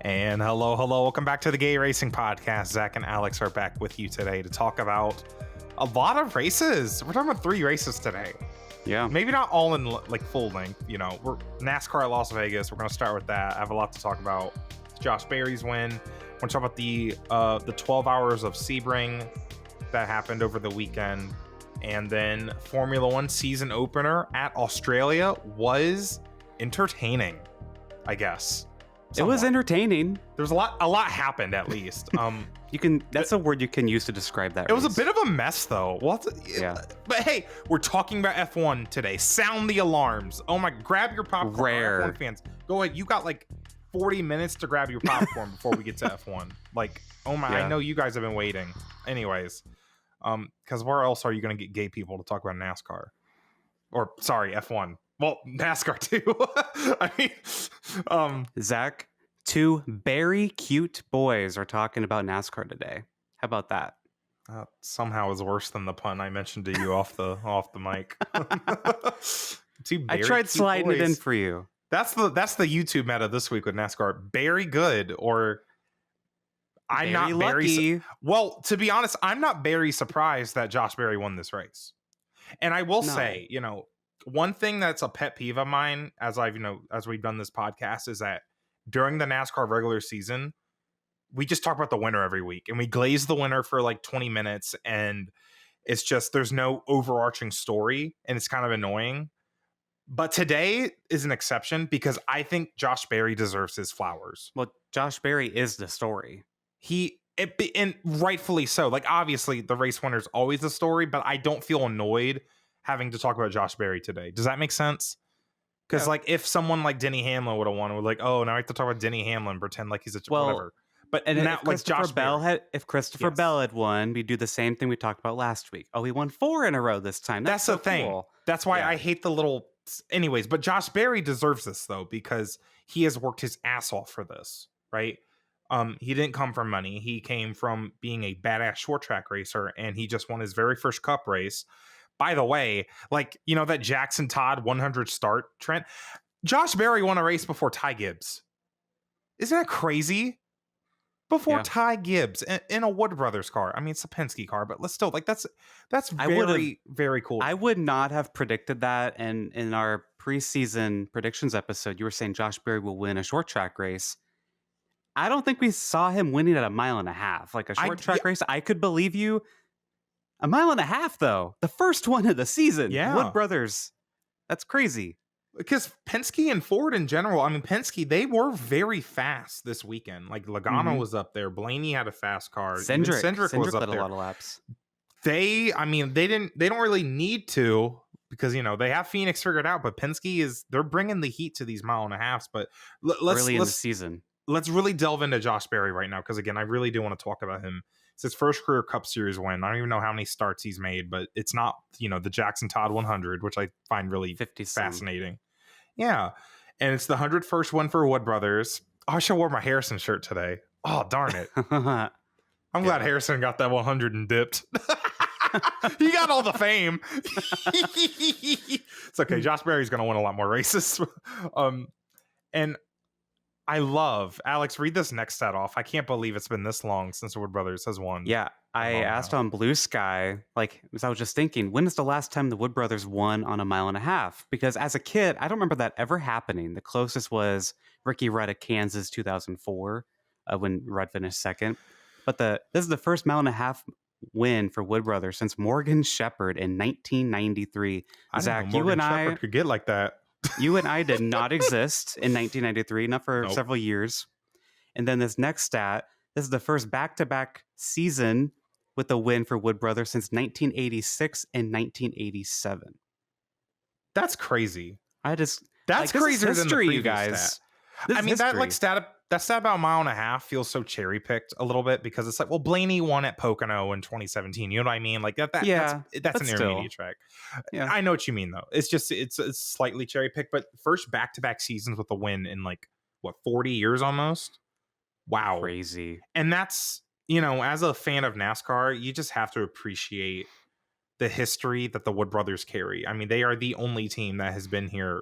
And hello. Welcome back to the Gay Racing Podcast. Zack and Alex are back with you today to talk about a lot of races. We're talking about 3 races today. Yeah. Maybe not all in like full length. You know, we're NASCAR at Las Vegas. We're going to start with that. I have a lot to talk about. Josh Berry's win. We're going to talk about the 12 hours of Sebring that happened over the weekend. And then Formula One season opener at Australia was entertaining, I guess. It was entertaining. There's a lot happened at least. That's a word you can use to describe that. It was a bit of a mess though. Yeah. But hey, we're talking about F1 today. Sound the alarms. Oh my, grab your popcorn. Rare. F1 fans. Go ahead. You got like 40 minutes to grab your popcorn before we get to F1. Like, oh my, Yeah. I know you guys have been waiting. Anyways, because where else are you going to get gay people to talk about NASCAR? Or sorry, F1. Well, NASCAR too. I mean, Zack, 2 very cute boys are talking about NASCAR today. How about that? Somehow is worse than the pun I mentioned to you off the mic. I tried sliding it in for you. That's the YouTube meta this week with NASCAR. Very good, or I'm Very not lucky. very well. To be honest, I'm not very surprised that Josh Berry won this race. And I will say, you know, one thing that's a pet peeve of mine, as we've done this podcast, is that during the NASCAR regular season, we just talk about the winner every week, and we glaze the winner for like 20 minutes, and it's just there's no overarching story, and it's kind of annoying. But today is an exception because I think Josh Berry deserves his flowers. Well, Josh Berry is the story. And rightfully so. Like, obviously, the race winner is always the story, but I don't feel annoyed having to talk about Josh Berry today. Does that make sense? Because like if someone like Denny Hamlin would have won, we're like, oh, now I have to talk about Denny Hamlin, pretend like he's whatever. But And now, if Christopher Bell had won, we'd do the same thing we talked about last week. Oh, he won 4 in a row this time. That's so the thing. Cool. That's why I hate the little. Anyways, but Josh Berry deserves this though because he has worked his ass off for this, right? He didn't come from money. He came from being a badass short track racer, and he just won his very first Cup race. By the way, like, you know, that Jackson Todd 100 start, Trent, Josh Berry won a race before Ty Gibbs. Isn't that crazy? Before Ty Gibbs in a Wood Brothers car. I mean, it's a Penske car, but let's still, like, that's very, very cool. I would not have predicted that. And in our preseason predictions episode, you were saying Josh Berry will win a short track race. I don't think we saw him winning at a 1.5 miles. Like a short track race, I could believe you. 1.5 miles, though. The first one of the season. Yeah. Wood Brothers. That's crazy. Because Penske and Ford in general, I mean, Penske, they were very fast this weekend. Like, Logano was up there. Blaney had a fast car. Cindric was up led there. a lot of laps. They don't really need to because, you know, they have Phoenix figured out. But Penske they're bringing the heat to these 1.5 miles. But early in the season. Let's really delve into Josh Berry right now. Because, again, I really do want to talk about him. It's his first career Cup Series win. I don't even know how many starts he's made, but it's not, you know, the Jackson Todd 100, which I find really fascinating. Yeah. And it's the 101st win for Wood Brothers. Oh, I should have wore my Harrison shirt today. Oh, darn it. I'm glad Harrison got that 100 and dipped. He got all the fame. It's okay. Josh Berry's going to win a lot more races. And I love, Alex, read this next stat off. I can't believe it's been this long since Wood Brothers has won. Yeah, I asked on Blue Sky, like, as I was just thinking, when is the last time the Wood Brothers won on a 1.5 miles? Because as a kid, I don't remember that ever happening. The closest was Ricky Rudd at Kansas 2004, when Rudd finished second. But this is the first 1.5 miles win for Wood Brothers since Morgan Shepherd in 1993. Zach, you and I could get like that. You and I did not exist in 1993, not for several years. And then this next stat, this is the first back-to-back season with a win for Wood Brothers since 1986 and 1987. That's crazy. That's like, crazier than the previous you guys. Stat. I mean, that stat about 1.5 miles feels so cherry picked a little bit because it's like, well, Blaney won at Pocono in 2017. You know what I mean? Like that's an intermediate track. Yeah. I know what you mean though. It's just it's slightly cherry picked, but first back-to-back seasons with a win in like what 40 years almost. Wow, crazy. And that's, you know, as a fan of NASCAR, you just have to appreciate the history that the Wood Brothers carry. I mean, they are the only team that has been here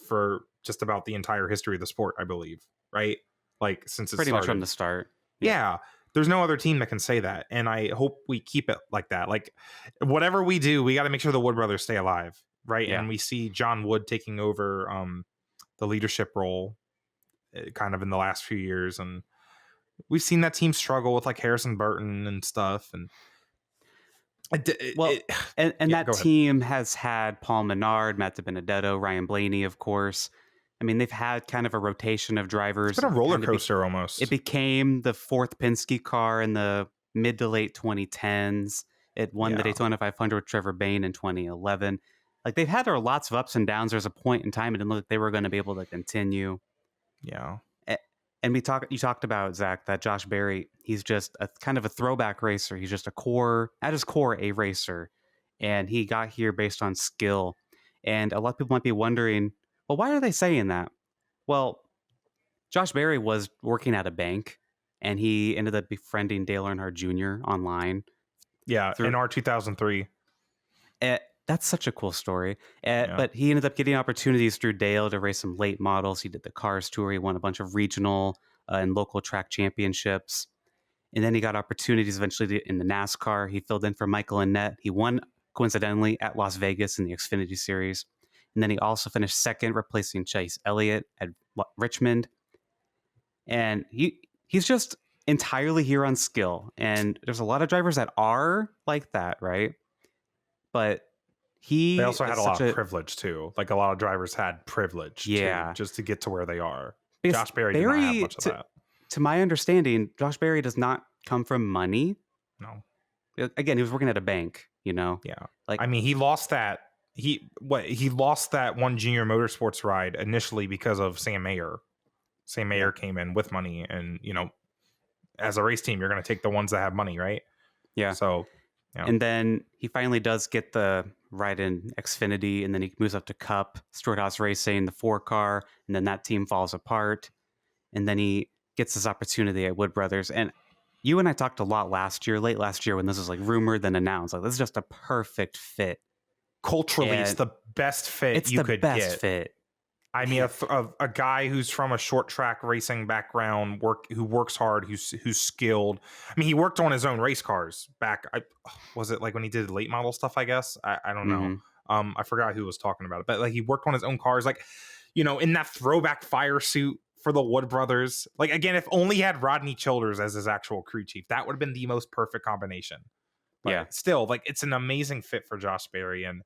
for just about the entire history of the sport, I believe, right? like since it Pretty much from started. the start. Yeah. There's no other team that can say that, and I hope we keep it like that. Like, whatever we do, we got to make sure the Wood brothers stay alive, right? Yeah. And we see John Wood taking over the leadership role, kind of in the last few years, and we've seen that team struggle with like Harrison Burton and stuff. And Well, and yeah, that go ahead. team has had Paul Menard, Matt DiBenedetto, Ryan Blaney, of course. I mean, they've had kind of a rotation of drivers. It's been a roller Kind of coaster almost. It became the fourth Penske car in the mid to late 2010s. It won the Yeah. Daytona 500 with Trevor Bayne in 2011. Like, they've had lots of ups and downs. There's a point in time it didn't look like they were going to be able to continue. Yeah. And you talked about, Zach, that Josh Berry, he's just a kind of a throwback racer. He's just at his core, a racer. And he got here based on skill. And a lot of people might be wondering, well, why are they saying that? Well, Josh Berry was working at a bank, and he ended up befriending Dale Earnhardt Jr. online. Yeah, in our 2003. That's such a cool story. But he ended up getting opportunities through Dale to race some late models. He did the Cars Tour. He won a bunch of regional and local track championships. And then he got opportunities eventually in the NASCAR. He filled in for Michael Annett. He won, coincidentally, at Las Vegas in the Xfinity Series. And then he also finished second, replacing Chase Elliott at Richmond. And he's just entirely here on skill. And there's a lot of drivers that are like that, right? But they also had a lot of privilege too. Like, a lot of drivers had privilege too, just to get to where they are. Because Josh Berry did not have much of that. To my understanding, Josh Berry does not come from money. No. Again, he was working at a bank, Yeah. Like, I mean, he lost that. He lost that one junior motorsports ride initially because of Sam Mayer. Sam Mayer came in with money, and as a race team, you're going to take the ones that have money, right? Yeah. So, and then he finally does get the ride in Xfinity, and then he moves up to Cup, Stewart-Haas Racing, the 4-car, and then that team falls apart. And then he gets this opportunity at Wood Brothers. And you and I talked a lot late last year when this was like rumored then announced. Like, this is just a perfect fit. Culturally, it's the best fit you could get. It's the best fit. I mean, a guy who's from a short track racing background, who works hard, who's skilled. I mean, he worked on his own race cars back. Was it like when he did late model stuff? I guess I don't know. I forgot who was talking about it, but like, he worked on his own cars, like in that throwback fire suit for the Wood brothers. Like, again, if only he had Rodney Childers as his actual crew chief, that would have been the most perfect combination. But still, like, it's an amazing fit for Josh Berry, and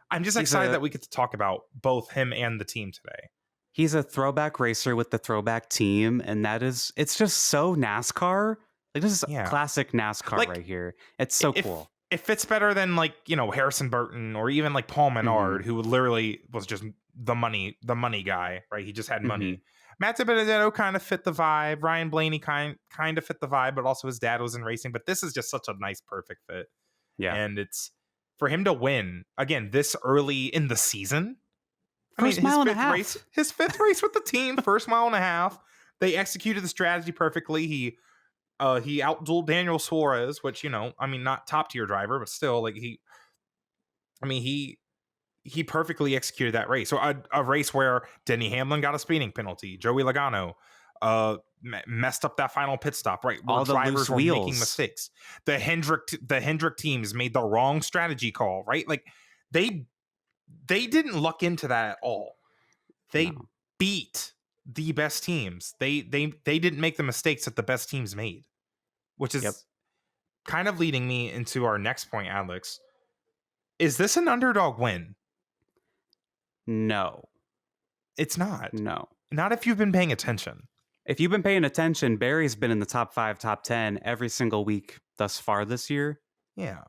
I'm just excited that we get to talk about both him and the team today. He's a throwback racer with the throwback team, and it's just so NASCAR. Like, this is classic NASCAR right here. It's so cool. It fits better than like, Harrison Burton or even like Paul Menard, who literally was just the money guy, right? He just had money. Matt DiBenedetto kind of fit the vibe. Ryan Blaney kind of fit the vibe, but also his dad was in racing. But this is just such a nice, perfect fit. Yeah. And it's for him to win again this early in the season. His fifth race with the team, first mile and a half. They executed the strategy perfectly. He outdueled Daniel Suarez, which, not top tier driver, but still, like, he perfectly executed that race. So a race where Denny Hamlin got a speeding penalty, Joey Logano messed up that final pit stop, right? All the drivers were wheels. making mistakes. The Hendrick teams made the wrong strategy call, right? Like, they didn't luck into that at all. They beat the best teams. They didn't make the mistakes that the best teams made, which is kind of leading me into our next point, Alex. Is this an underdog win? No. It's not. No. Not if you've been paying attention. If you've been paying attention, Barry's been in the top 5, top 10 every single week thus far this year. Yeah.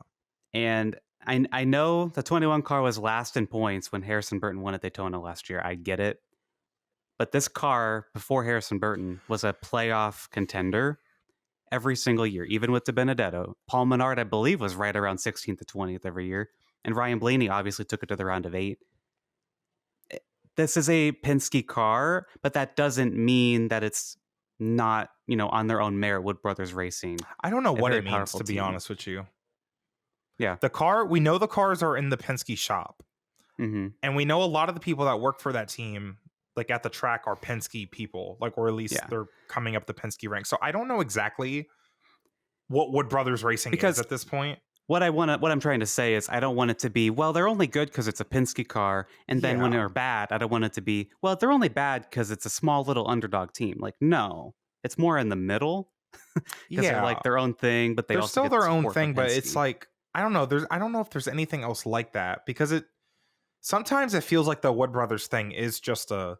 And I know the 21 car was last in points when Harrison Burton won at Daytona last year. I get it. But this car, before Harrison Burton, was a playoff contender every single year, even with DiBenedetto. Paul Menard, I believe, was right around 16th to 20th every year. And Ryan Blaney obviously took it to the round of 8. This is a Penske car, but that doesn't mean that it's not, on their own merit, Wood Brothers Racing. I don't know what it means, to be honest with you. Yeah. We know the cars are in the Penske shop. Mm-hmm. And we know a lot of the people that work for that team, like at the track are Penske people, like, or at least Yeah. they're coming up the Penske rank. So I don't know exactly what Wood Brothers Racing is Because at this point. what I'm trying to say is I don't want it to be, well, they're only good because it's a Penske car, and then when Yeah. they're bad, I don't want it to be, well, they're only bad because it's a small little underdog team. Like, no, it's more in the middle because they're Yeah. like their own thing, but they They're also still get their own support from thing, but it's Penske. like I don't know. I don't know if there's anything else like that, because sometimes it feels like the Wood Brothers thing is just a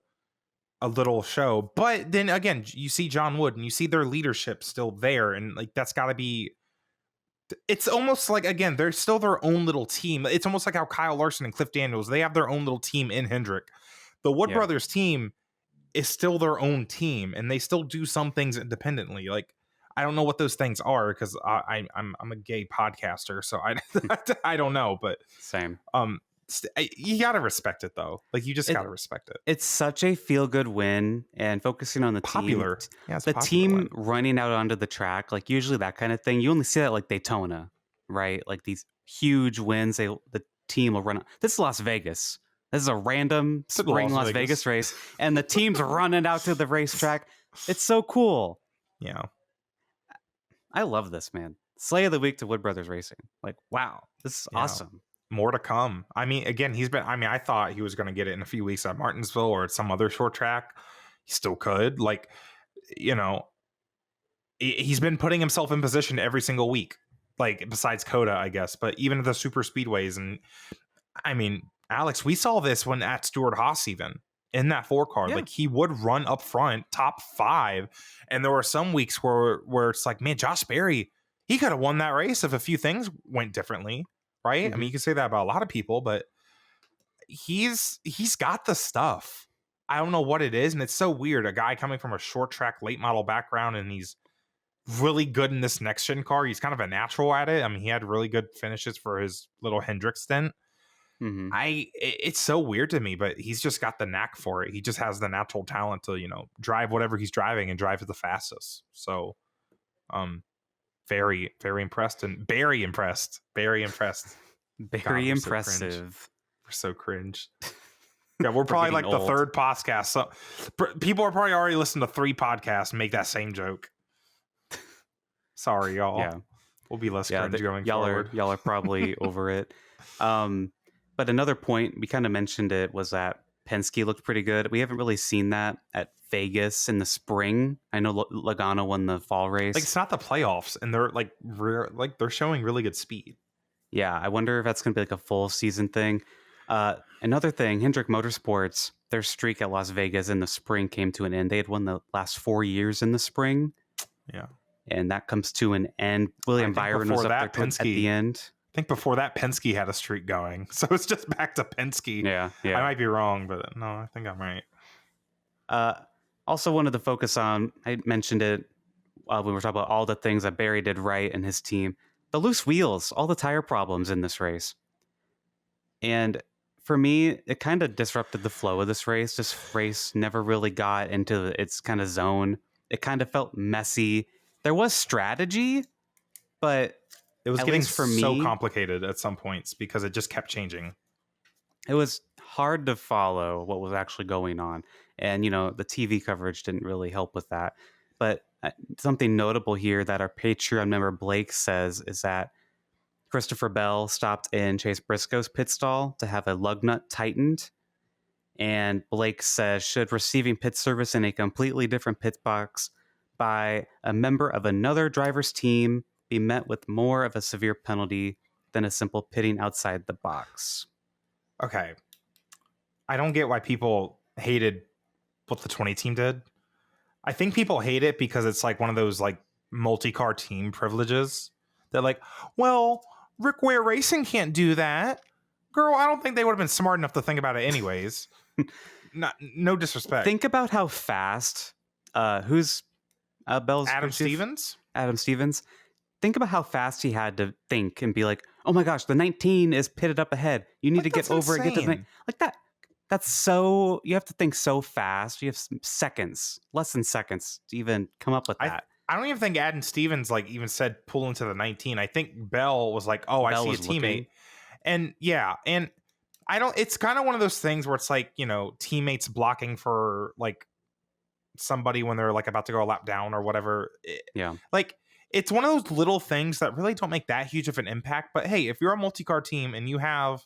little show. But then again, you see John Wood and you see their leadership still there, and like that's got to be. It's almost like, again, they're still their own little team. It's almost like how Kyle Larson and Cliff Daniels, they have their own little team in Hendrick. The Wood Yeah. Brothers team is still their own team, and they still do some things independently. Like, I don't know what those things are, because I'm a gay podcaster, so I don't know, but Same. you gotta respect it though. Like, you just gotta respect it. It's such a feel-good win, and focusing on the Popular, team, yeah, it's the popular team win. running out onto the track, like usually that kind of thing, you only see that like Daytona, right? Like these huge wins, the team will run. This is Las Vegas. This is a random spring Las Vegas race, and the team's running out to the racetrack. It's so cool. Yeah, I love this, man. Slay of the week to Wood Brothers Racing. Like, wow, this is awesome. more to come. I mean, again, I thought he was going to get it in a few weeks at Martinsville or at some other short track. He still could. Like, you know, he's been putting himself in position every single week, like, besides Coda, I guess, but even at the super speedways. And I mean, Alex, we saw this when at Stewart Haas, even in that 4 car, like, he would run up front, top 5. And there were some weeks where it's like, man, Josh Berry, he could have won that race if a few things went differently. Right. Mm-hmm. I mean, you can say that about a lot of people, but he's got the stuff. I don't know what it is. And it's so weird. A guy coming from a short track late model background, and he's really good in this next gen car. He's kind of a natural at it. I mean, he had really good finishes for his little Hendrick stint. Mm-hmm. It's so weird to me, but he's just got the knack for it. He just has the natural talent to, drive whatever he's driving and drive to the fastest. So, very, very impressed, and very impressed. Very impressed. Very impressive. We're so cringe. Yeah, we're probably like old. The 3rd podcast. So people are probably already listening to 3 podcasts and make that same joke. Sorry, y'all. Yeah, we'll be less cringe going forward. Y'all are probably over it. But another point, we kind of mentioned it, was that Penske looked pretty good. We haven't really seen that at Vegas in the spring. I know Logano won the fall race. Like, it's not the playoffs, and they're they're showing really good speed. Yeah, I wonder if that's going to be like a full season thing. Another thing, Hendrick Motorsports, their streak at Las Vegas in the spring came to an end. They had won the last 4 years in the spring. Yeah. And that comes to an end. William Byron was up there at the end. I think before that, Penske had a streak going. So it's just back to Penske. Yeah. I might be wrong, but no, I think I'm right. Also wanted to focus on, I mentioned it when we were talking about all the things that Barry did right and his team. The loose wheels, all the tire problems in this race. And for me, it kind of disrupted the flow of this race. This race never really got into its kind of zone. It kind of felt messy. There was strategy, but it was getting so complicated at some points because it just kept changing. It was hard to follow what was actually going on. And, the TV coverage didn't really help with that. But something notable here that our Patreon member Blake says is that Christopher Bell stopped in Chase Briscoe's pit stall to have a lug nut tightened. And Blake says, should receiving pit service in a completely different pit box by a member of another driver's team be met with more of a severe penalty than a simple pitting outside the box? Okay. I don't get why people hated what the 20 team did. I think people hate it because it's like one of those like multi-car team privileges. They're like, well, Rick Ware Racing can't do that. Girl, I don't think they would have been smart enough to think about it anyways. No disrespect. Think about how fast, who's Bell's Adam Stevens? Adam Stevens. Think about how fast he had to think and be like, oh my gosh, the 19 is pitted up ahead. You need to get over it. Get to the like that. That's so, you have to think so fast. You have seconds, less than seconds to even come up with that. I don't even think Adam Stevens like even said pull into the 19. I think Bell was like, oh, I see a teammate. Looking. And yeah, and I don't. It's kind of one of those things where it's like, teammates blocking for like somebody when they're like about to go a lap down or whatever. Yeah. Like it's one of those little things that really don't make that huge of an impact. But hey, if you're a multi-car team and you have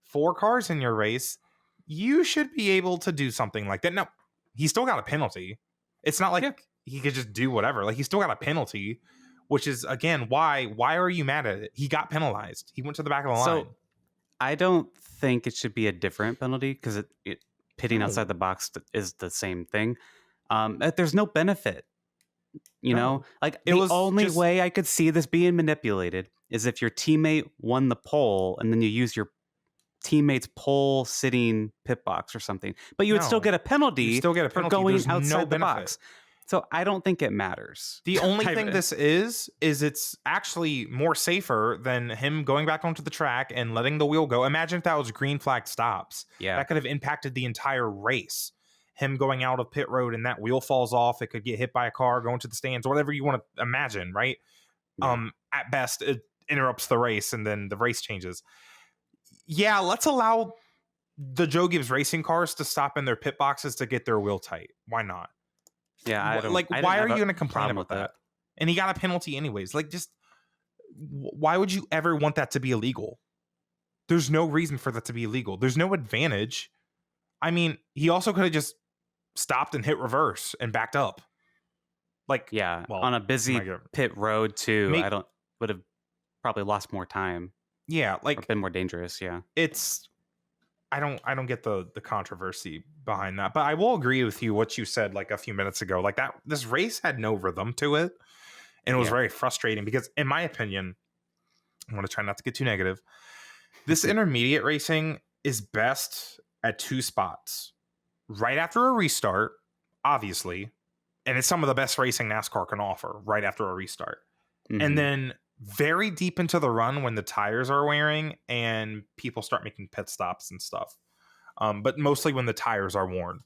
4 cars in your race, you should be able to do something like that. No, he still got a penalty. It's not like he could just do whatever. Like he still got a penalty, which is again why are you mad at it? He got penalized. He went to the back of the line. I don't think it should be a different penalty because it pitting No. outside the box is the same thing. There's no benefit. Like It the was only just- way I could see this being manipulated is if your teammate won the pole and then you use your teammate's pole sitting pit box or something, but you would still No. get a penalty, You still get a for penalty. going There's no outside the benefit. box. So I don't think it matters. The only thing this is it's actually more safer than him going back onto the track and letting the wheel go. Imagine if that was green flag stops. Yeah. That could have impacted the entire race. Him going out of pit road and that wheel falls off. It could get hit by a car, going to the stands, whatever you want to imagine, right? Yeah. At best, it interrupts the race and then the race changes. Yeah, let's allow the Joe Gibbs racing cars to stop in their pit boxes to get their wheel tight. Why not? Yeah, I don't, like, I why didn't are have you a going to complain problem about with that? And he got a penalty anyways. Like, just why would you ever want that to be illegal? There's no reason for that to be illegal. There's no advantage. I mean, he also could have just stopped and hit reverse and backed up. Like, Yeah, well, on a busy pit road too. I would have probably lost more time. Yeah, Or like been more dangerous. Yeah. it's I don't get the controversy behind that, but I will agree with you what you said like a few minutes ago. Like that this race had no rhythm to it, and it was very frustrating because, in my opinion, I'm going to try not to get too negative. This intermediate racing is best at 2 spots: right after a restart, obviously, and it's some of the best racing NASCAR can offer right after a restart, and then very deep into the run when the tires are wearing and people start making pit stops and stuff. But mostly when the tires are worn.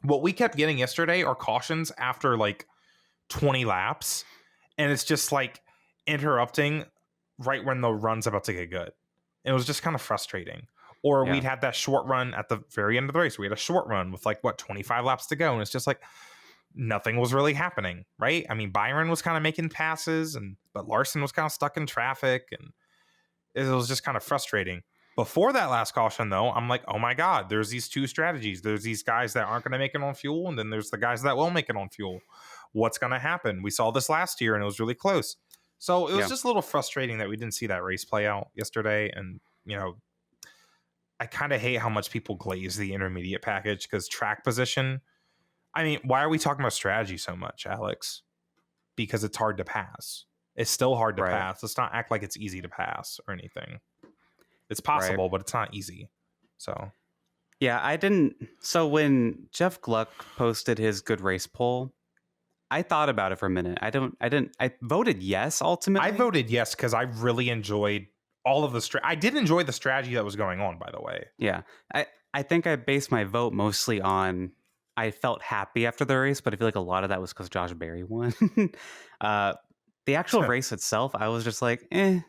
What we kept getting yesterday are cautions after like 20 laps. And it's just like interrupting right when the run's about to get good. And it was just kind of frustrating. Or we'd had that short run at the very end of the race. We had a short run with like, 25 laps to go. And it's just like, nothing was really happening, right? I mean, Byron was kind of making passes, but Larson was kind of stuck in traffic, and it was just kind of frustrating. Before that last caution, though, I'm like, oh my God, there's these 2 strategies. There's these guys that aren't going to make it on fuel, and then there's the guys that will make it on fuel. What's going to happen? We saw this last year, and it was really close. So it was just a little frustrating that we didn't see that race play out yesterday. And, I kind of hate how much people glaze the intermediate package because track position. I mean, why are we talking about strategy so much, Alex? Because it's hard to pass. It's still hard to pass. Let's not act like it's easy to pass or anything. It's possible, but it's not easy. So, yeah, I didn't. So when Jeff Gluck posted his good race poll, I thought about it for a minute. I voted yes ultimately. I voted yes because I really enjoyed all of the I did enjoy the strategy that was going on, by the way. Yeah. I think I based my vote mostly on I felt happy after the race, but I feel like a lot of that was because Josh Berry won. The actual race itself, I was just like, Had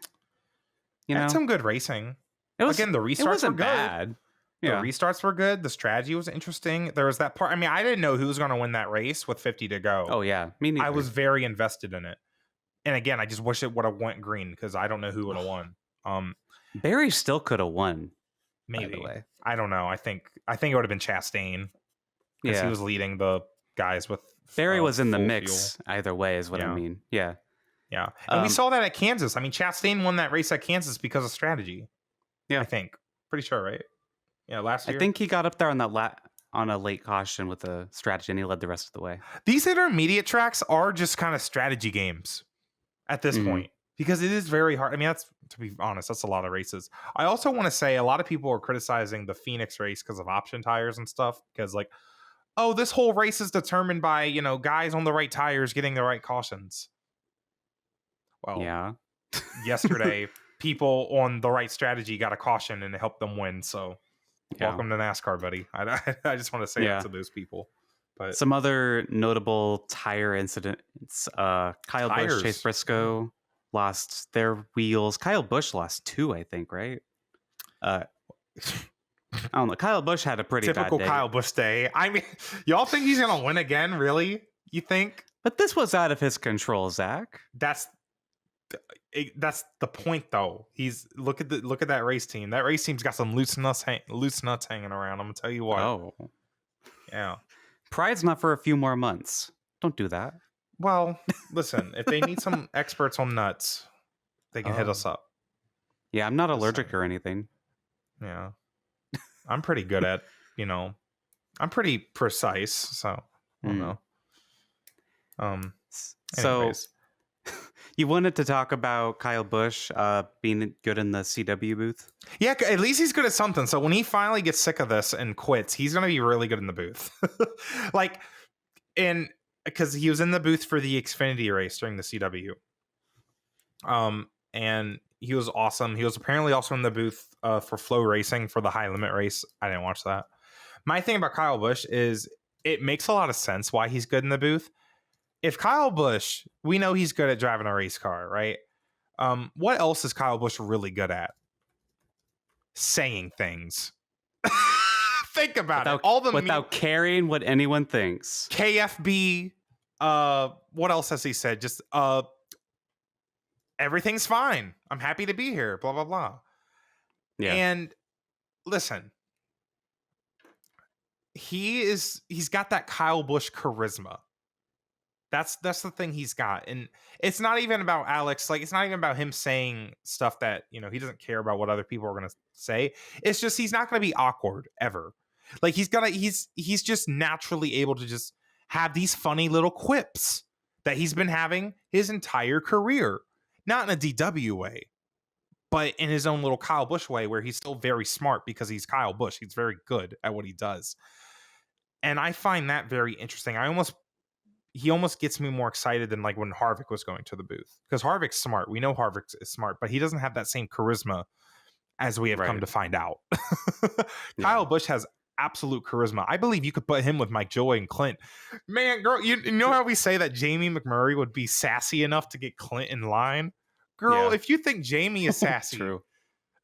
some good racing. Again, the restarts were good. Bad. Yeah. The restarts were good. The strategy was interesting. There was that part. I mean, I didn't know who was going to win that race with 50 to go. Oh, yeah. Me neither. I was very invested in it. And again, I just wish it would have went green because I don't know who would have won. Barry still could have won. Maybe. By the way. I don't know. I think it would have been Chastain. Because he was leading the guys with Barry was in the mix fuel. either way is what I mean. Yeah. Yeah. And we saw that at Kansas. I mean, Chastain won that race at Kansas because of strategy. Yeah. I think. Pretty sure, right? Yeah, last year. I think he got up there on that on a late caution with a strategy and he led the rest of the way. These intermediate tracks are just kind of strategy games at this point. Because it is very hard. I mean, to be honest, that's a lot of races. I also want to say a lot of people are criticizing the Phoenix race because of option tires and stuff. Because like, oh, this whole race is determined by, guys on the right tires getting the right cautions. Well, yeah. Yesterday, people on the right strategy got a caution and it helped them win. So welcome to NASCAR, buddy. I just want to say that to those people. But some other notable tire incidents. Kyle Busch, Chase Briscoe lost their wheels. Kyle Busch lost 2, I think, right? I don't know. Kyle Busch had a pretty Typical bad day. Kyle Busch day. I mean, y'all think he's gonna win again? Really? You think? But this was out of his control, Zach. That's the point, though. Look at that race team. That race team's got some loose nuts hanging around. I'm gonna tell you what. Oh. Yeah. Pride's not for a few more months. Don't do that. Well, listen, if they need some experts on nuts, they can hit us up. Yeah, I'm not allergic or anything. Yeah. I'm pretty good at, I'm pretty precise, so I don't know. So you wanted to talk about Kyle Busch being good in the CW booth? Yeah, at least he's good at something. So when he finally gets sick of this and quits, he's going to be really good in the booth. Because he was in the booth for the Xfinity race during the CW. And he was awesome. He was apparently also in the booth for Flow Racing for the high limit race. I didn't watch that. My thing about Kyle Busch is it makes a lot of sense why he's good in the booth. If Kyle Busch, we know he's good at driving a race car, right? What else is Kyle Busch really good at? Saying things. Think about it. Without caring what anyone thinks. KFB. What else has he said? Just everything's fine. I'm happy to be here. Blah blah blah. Yeah. And listen, he's got that Kyle Busch charisma. That's the thing he's got. And it's not even about Alex. Like, it's not even about him saying stuff that, he doesn't care about what other people are going to say. It's just, he's not going to be awkward ever. Like, he's just naturally able to just have these funny little quips that he's been having his entire career. Not in a DW way, but in his own little Kyle Busch way, where he's still very smart because he's Kyle Busch. He's very good at what he does. And I find that very interesting. He almost gets me more excited than like when Harvick was going to the booth, because Harvick's smart. We know Harvick is smart, but he doesn't have that same charisma as we have come to find out. Kyle Busch has absolute charisma. I believe you could put him with Mike Joy and Clint. Man, girl, you know how we say that Jamie McMurray would be sassy enough to get Clint in line? Girl, if you think Jamie is sassy, True.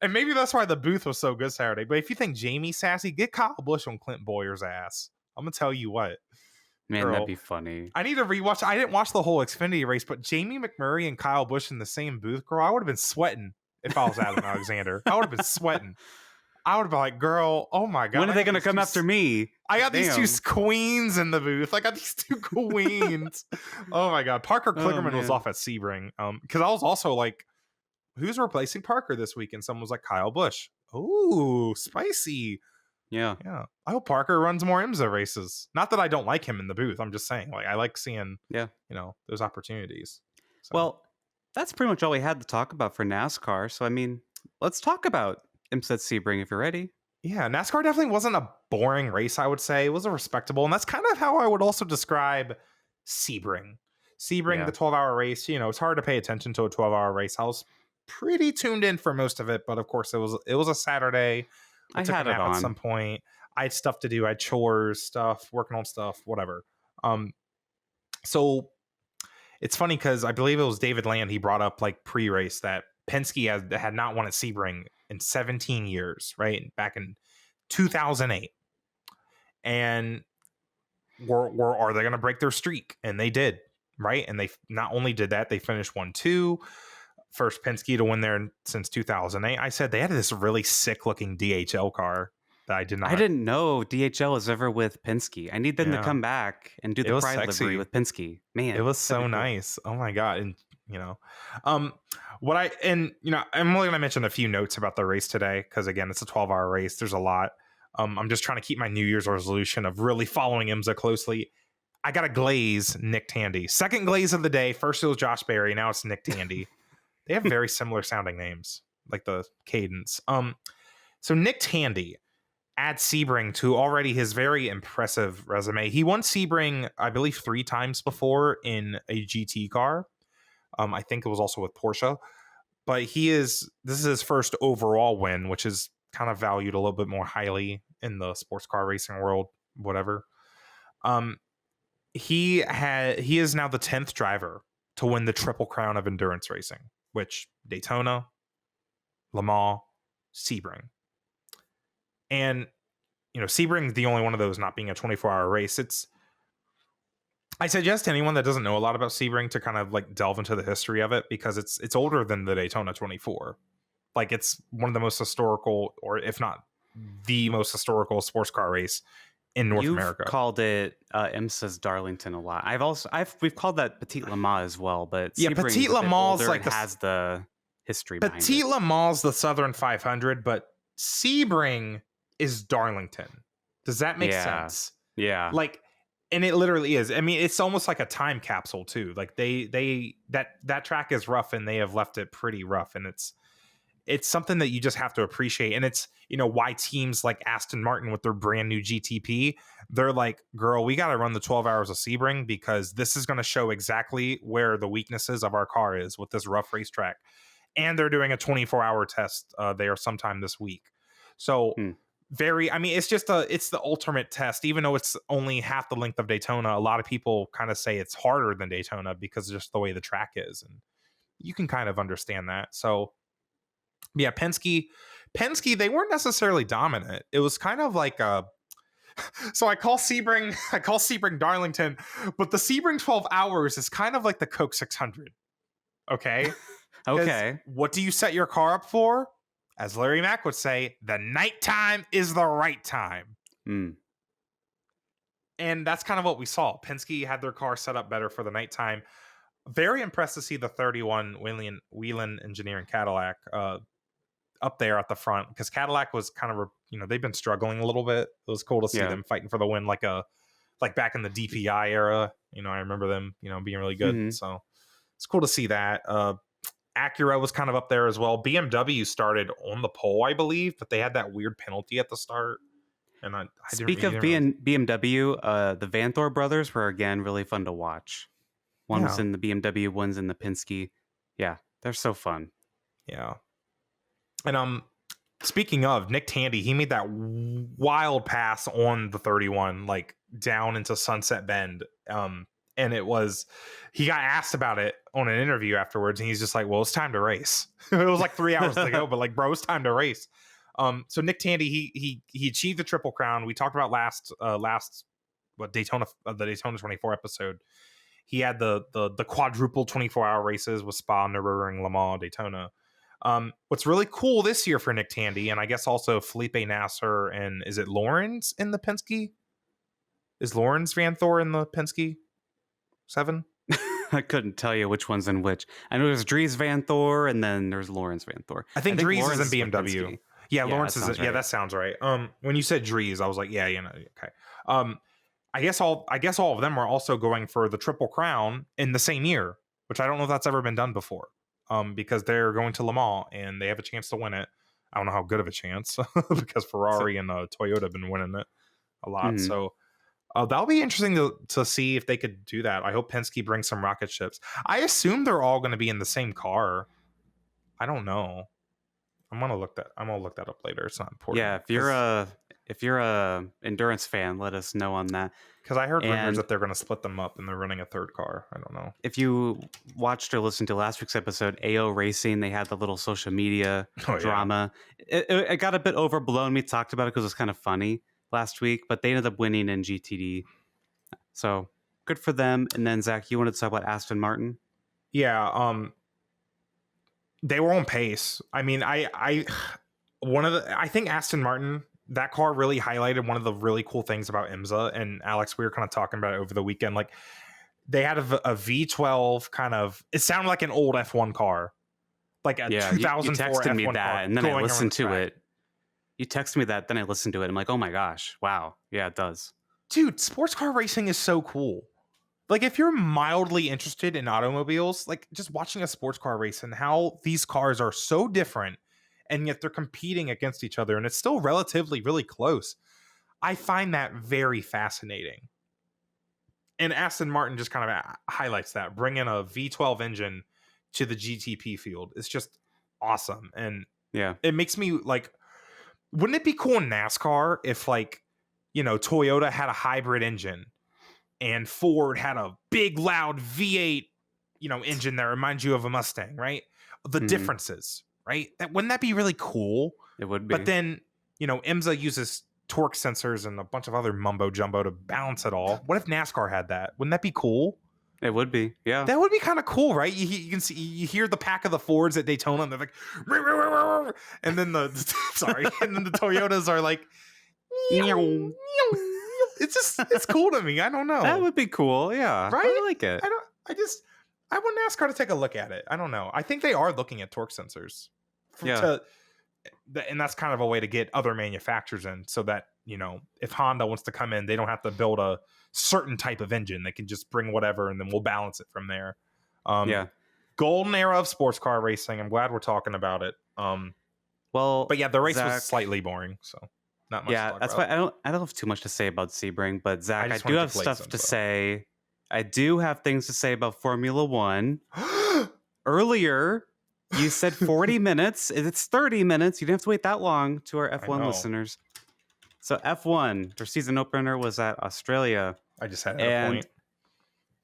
And maybe that's why the booth was so good Saturday, but if you think Jamie's sassy, get Kyle Busch on Clint Boyer's ass. I'm going to tell you what. Man, girl, that'd be funny. I need to rewatch. I didn't watch the whole Xfinity race, but Jamie McMurray and Kyle Busch in the same booth, girl, I would have been sweating if I was Adam Alexander. I would have been sweating. I would have been like, girl, oh my God. When are they going to come after me? I got these two queens in the booth. I got these two queens. Oh my God. Parker Kligerman was off at Sebring. Because I was also like, who's replacing Parker this week? And someone was like, Kyle Busch. Ooh, spicy. Yeah. I hope Parker runs more IMSA races. Not that I don't like him in the booth. I'm just saying, like, I like seeing, those opportunities. So. Well, that's pretty much all we had to talk about for NASCAR. So, I mean, let's talk about IMSA Sebring if you're ready. Yeah, NASCAR definitely wasn't a boring race, I would say. It was a respectable. And that's kind of how I would also describe Sebring. The 12-hour race, it's hard to pay attention to a 12-hour race. I was pretty tuned in for most of it, but of course it was a Saturday. I had it on at some point. I had stuff to do. I had chores, stuff, working on stuff, whatever. So it's funny because I believe it was David Land. He brought up like pre-race that Penske had not won at Sebring in 17 years, right? Back in 2008. And are they going to break their streak? And they did, right? And they not only did that, they finished 1-2. First Penske to win there since 2008. I said they had this really sick looking DHL car that I did not. I didn't know DHL was ever with Penske. I need them to come back and do the Pride livery with Penske. Man, it was so nice. Oh my God. And I'm only going to mention a few notes about the race today, because again, it's a 12-hour race. There's a lot. I'm just trying to keep my New Year's resolution of really following IMSA closely. I got to glaze Nick Tandy. Second glaze of the day. First it was Josh Berry. Now it's Nick Tandy. They have very similar sounding names, like the cadence. So Nick Tandy adds Sebring to already his very impressive resume. He won Sebring, I believe, 3 times before in a GT car. I think it was also with Porsche. But this is his first overall win, which is kind of valued a little bit more highly in the sports car racing world, whatever. He is now the 10th driver to win the Triple Crown of endurance racing, which Daytona, Le Mans, Sebring. And Sebring's the only one of those not being a 24-hour race. I suggest to anyone that doesn't know a lot about Sebring to kind of like delve into the history of it, because it's older than the Daytona 24. Like, it's one of the most historical, or if not the most historical, sports car race in North You've America. called it IMSA's Darlington a lot. We've called that Petit Le Mans as well, but Yeah, Sebring's Petit Le a bit Mans older like and has the history behind Petit it. Le Mans, the Southern 500, but Sebring is Darlington. Does that make sense? Yeah. Like, and it literally is. I mean, it's almost like a time capsule too. Like that track is rough, and they have left it pretty rough, and it's something that you just have to appreciate. And it's why teams like Aston Martin with their brand new GTP, they're like, girl, we got to run the 12 hours of Sebring, because this is going to show exactly where the weaknesses of our car is with this rough racetrack. And they're doing a 24-hour test there sometime this week. So it's the ultimate test. Even though it's only half the length of Daytona, a lot of people kind of say it's harder than Daytona because of just the way the track is, and you can kind of understand that. So yeah, Penske, they weren't necessarily dominant. It was kind of like so I call Sebring Darlington, but the Sebring 12 hours is kind of like the Coke 600. Okay. Okay. What do you set your car up for? As Larry Mack would say, the nighttime is the right time. And that's kind of what we saw. Penske had their car set up better for the nighttime. Very impressed to see the 31 Whelen Engineering Cadillac up there at the front, because Cadillac was kind of, they've been struggling a little bit. It was cool to see them fighting for the win, like back in the DPI era. I remember them, being really good. So it's cool to see that. Acura was kind of up there as well. BMW started on the pole, I believe, but they had that weird penalty at the start. And Speak of BMW, the Vanthor brothers were again really fun to watch. One was in the BMW, one's in the Penske. Yeah, they're so fun. Yeah. And speaking of Nick Tandy, he made that wild pass on the 31, like down into Sunset Bend. And he got asked about it on an interview afterwards, and he's just like, well, it's time to race. It was like 3 hours to go, but like, bro, it's time to race. So Nick Tandy, he achieved the Triple Crown. We talked about the Daytona 24 episode. He had the quadruple 24-hour races with Spa, Nürburgring, Le Mans, Daytona. What's really cool this year for Nick Tandy, and I guess also Felipe Nasser, and is it Lawrence in the Penske? Is Lawrence Vanthor in the Penske 7? I couldn't tell you which one's in which. I know there's Dries Vanthor, and then there's Lawrence Vanthor. I think Dries Lawrence is in BMW. Yeah, Lawrence is. Yeah, that sounds right. When you said Dries, I was like, yeah, okay. I guess all of them are also going for the Triple Crown in the same year, which I don't know if that's ever been done before. Because they're going to Le Mans and they have a chance to win it. I don't know how good of a chance, because Ferrari and Toyota have been winning it a lot. So that'll be interesting to see if they could do that. I hope Penske brings some rocket ships. I assume they're all going to be in the same car. I don't know. I'm gonna look that up later. It's not important. Yeah, if you're a endurance fan, let us know on that. Because I heard rumors that they're going to split them up and they're running a third car. I don't know. If you watched or listened to last week's episode, AO Racing, they had the little social media drama. Yeah. It got a bit overblown. We talked about it because it was kind of funny last week, but they ended up winning in GTD. So good for them. And then, Zach, you wanted to talk about Aston Martin? Yeah. They were on pace. I mean, I think Aston Martin, that car really highlighted one of the really cool things about IMSA. And Alex, we were kind of talking about it over the weekend. Like, they had a V12 kind of, it sounded like an old F1 car, like a 2004 you texted F1 me that, car, and then I listened to it. You texted me that, then I listened to it. I'm like, oh my gosh, wow, yeah, it does. Dude, sports car racing is so cool. Like, if you're mildly interested in automobiles, like, just watching a sports car race and how these cars are so different, and yet they're competing against each other, and it's still relatively really close. I find that very fascinating. And Aston Martin just kind of highlights that, bringing a V12 engine to the GTP field. It's just awesome. And yeah, it makes me like, wouldn't it be cool in NASCAR if, like, Toyota had a hybrid engine and Ford had a big loud V8, engine that reminds you of a Mustang, right? The differences, right? Wouldn't that be really cool? It would be. But then, IMSA uses torque sensors and a bunch of other mumbo jumbo to balance it all. What if NASCAR had that? Wouldn't that be cool? It would be, yeah. That would be kind of cool, right? You can see, you hear the pack of the Fords at Daytona, and they're like, "Rah, rah, rah, rah, rah," and then the and then the Toyotas are like, Meow. it's cool to me. I don't know. That would be cool, yeah. Right? I like it. I want NASCAR to take a look at it. I don't know. I think they are looking at torque sensors. Yeah. And that's kind of a way to get other manufacturers in, so that if Honda wants to come in, they don't have to build a certain type of engine. They can just bring whatever, and then we'll balance it from there. Yeah. Golden era of sports car racing. I'm glad we're talking about it. Well, but yeah, the race Zack, was slightly boring, so not much. Yeah, to talk that's about. why I don't have too much to say about Sebring, but Zach, I just do wanted have to play stuff some, to so. say. I do have things to say about Formula One. Earlier, you said 40 minutes. It's 30 minutes. You didn't have to wait that long to our F1 know. listeners. So F1, their season opener was at Australia. I just had a point.